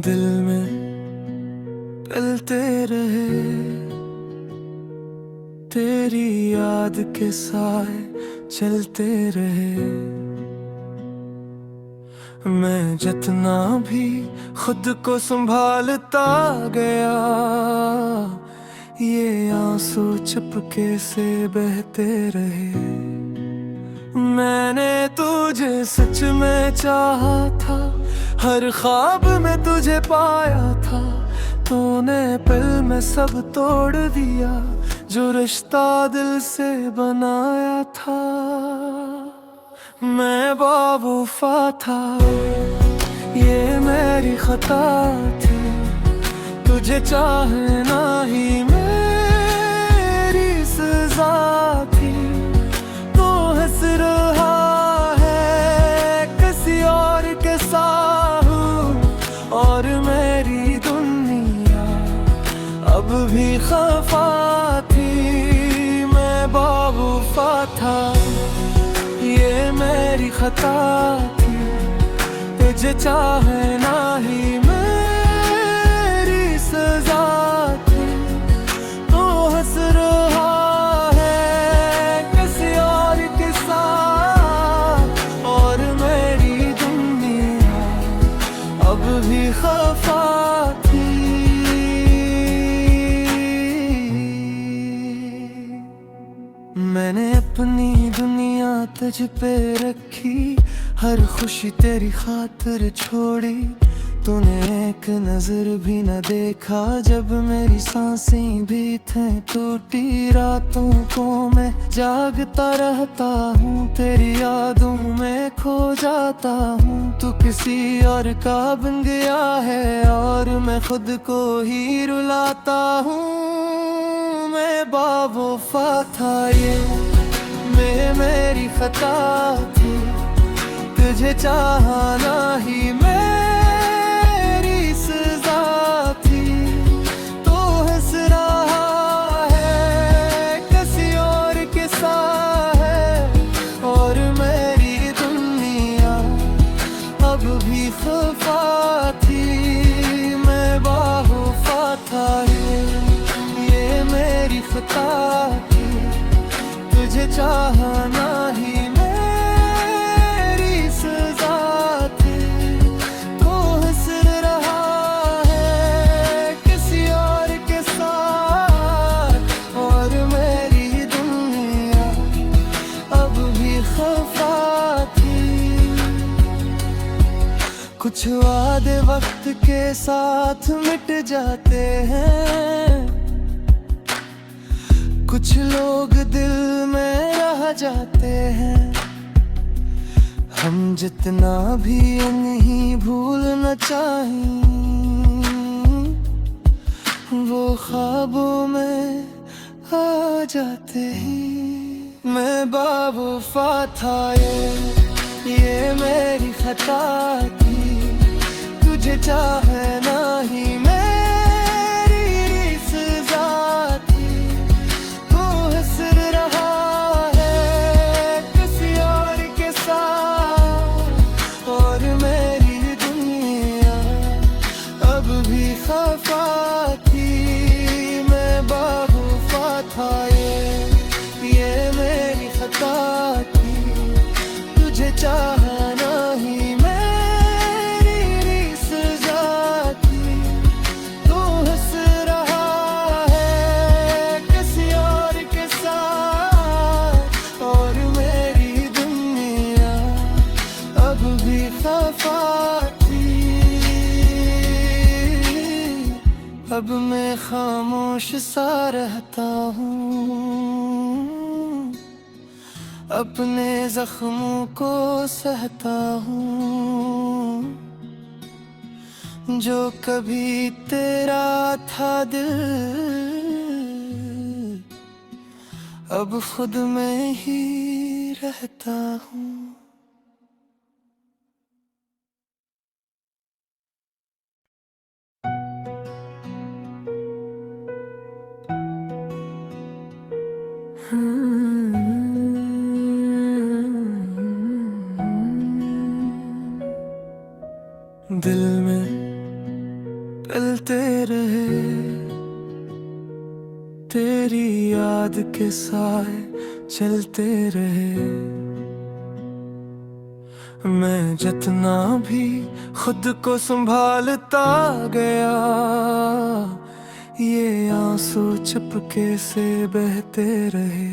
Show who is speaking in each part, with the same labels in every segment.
Speaker 1: दिल में पलते रहे तेरी याद के साए चलते रहे। मैं जितना भी खुद को संभालता गया, ये आंसू चुपके से बहते रहे। मैंने तुझे सच में चाहा था, हर ख्वाब में तुझे पाया था। तूने पल में सब तोड़ दिया, जो रिश्ता दिल से बनाया था। मैं बेवफा था, ये मेरी खता थी। तुझे चाहना ही मेरी सजा थी। तू हंस रहा है किसी और के साथ, और मेरी दुनिया अब भी खफा थी। मैं बेवफा था, ये मेरी खता थी। तुझे चाहना ही मेरी सजा थी। तू हंस रहा है किसी और के साथ, और मेरी दुनिया अब भी खफा थी। मैंने अपनी दुनिया तुझ पे रखी, हर खुशी तेरी खातिर छोड़ी। तूने एक नजर भी न देखा, जब मेरी सांसें भी थे टूटी। रातों को मैं जागता रहता हूँ, तेरी यादों में खो जाता हूँ। तू किसी और का बन गया है, और मैं खुद को ही रुलाता हूँ। मैं बेवफा था, ये मेरी खता थी। तुझे चाहना ही मेरी सजा थी। तू हंस रहा है किसी और के साथ है, और मेरी दुनिया अब भी खफा थी। मैं बेवफा था, ये मेरी खता थी। तुझे चाहना ही मेरी सजा थी। तू हंस रहा है किसी और के साथ, और मेरी दुनिया अब भी खफा थी। कुछ वादे वक्त के साथ मिट जाते हैं, कुछ लोग दिल में रह जाते हैं। हम जितना भी उन्हें भूलना चाहें, वो ख्वाबों में आ जाते हैं। मैं बेवफा था, ये मेरी खता थी। तुझे चाहना ही मेरी सजा थी। तू हंस रहा है किसी और के साथ, और मेरी दुनिया अब भी खफा थी। मैं बेवफा था, ये मेरी खता थी। तुझे चाहना ही मेरी सजा थी। तू हंस रहा है किसी और के साथ, और मेरी दुनिया अब भी खफा थी। अब मैं खामोश सा रहता हूँ, अपने जख्मों को सहता हूँ। जो कभी तेरा था दिल, अब खुद में ही रहता हूँ। पिलते रहे, तेरी याद के साए चलते रहे। मैं जितना भी खुद को संभालता गया, ये आंसू चुपके से बहते रहे।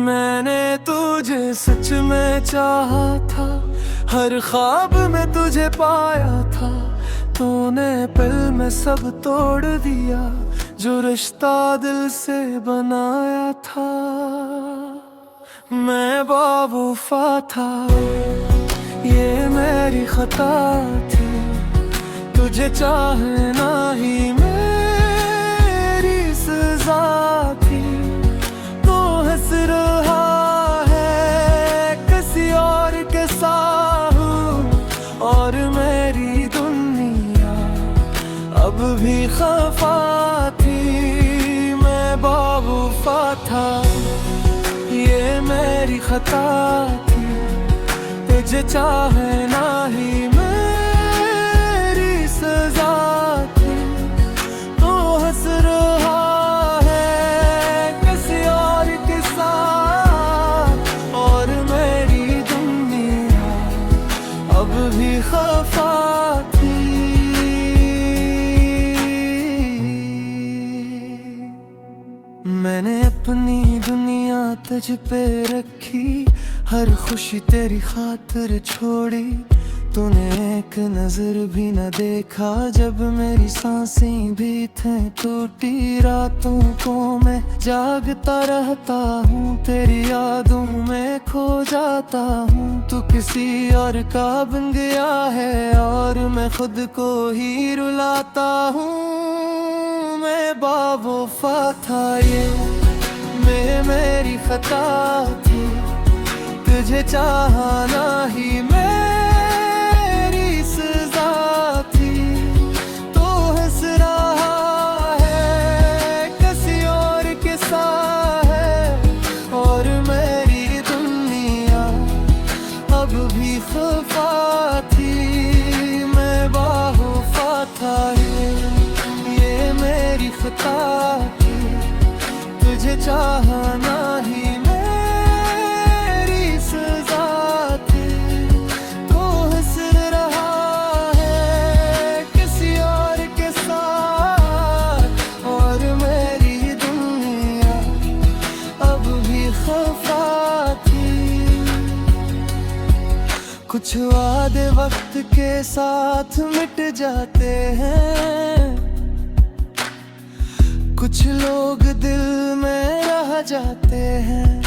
Speaker 1: मैंने तुझे सच में चाहा था, हर ख्वाब में तुझे पाया था। तूने पल में सब तोड़ दिया, जो रिश्ता दिल से बनाया था। मैं बेवफा था, ये मेरी खता थी। तुझे चाहना ही मेरी सजा थी। तू हंस रहा है किसी और के साथ, और मेरी दुनिया अब भी खफा थी। मैं बेवफा था, ये मेरी खता थी। तुझे चाहना ही मेरी सजा थी। तू हंस रहा है किसी और के साथ, और मेरी दुनिया अब भी खफा थी। मैंने अपनी दुनिया तुझ पे रखी, हर खुशी तेरी खातिर छोड़ी। तूने एक नजर भी न देखा, जब मेरी सांसें भी थे टूटी। रातों को मैं जागता रहता हूँ, तेरी यादों में खो जाता हूँ। तू किसी और का बन गया है, और मैं खुद को ही रुलाता हूँ। मैं बेवफा था, ये मेरी खता थी। तुझे चाहना ही मेरी सजा थी। तू हंस रहा है किसी और के साथ, और मेरी दुनिया अब भी खफा थी। मैं बेवफा था, ये मेरी खता थी। तुझे चाहना ही मेरी सजा थी। तू हंस रहा है किसी और के साथ, और मेरी दुनिया अब भी खफा थी। कुछ वादे वक्त के साथ मिट जाते हैं, कुछ लोग दिल में रह जाते हैं।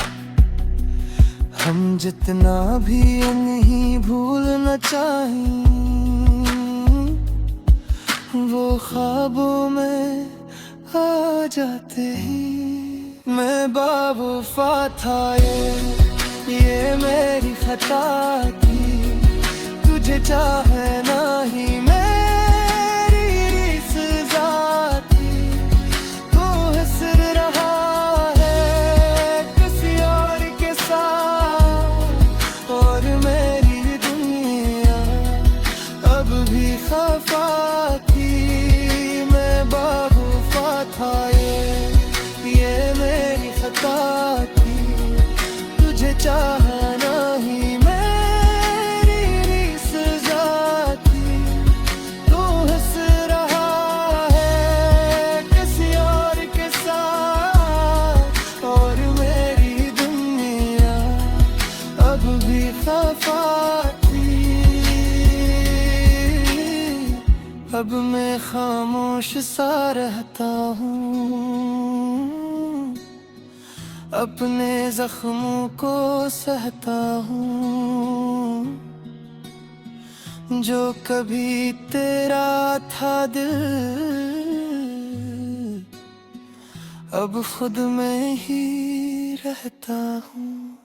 Speaker 1: हम जितना भी उन्हें भूलना चाहें, वो ख्वाबों में आ जाते हैं। मैं बेवफा था, ये मेरी खता थी। तुझे चाहना ही मेरी सजा थी। तू हंस रहा है किसी और के साथ, और मेरी दुनिया अब भी खफा थी। मैं बेवफा था, ये मेरी खता थी। तुझे चाहना ही मेरी सजा थी। तू हंस रहा है किसी और के साथ, और मेरी दुनिया अब भी खफा थी। अब मैं खामोश सा रहता हूँ, अपने जख्मों को सहता हूँ। जो कभी तेरा था दिल, अब खुद में ही रहता हूँ।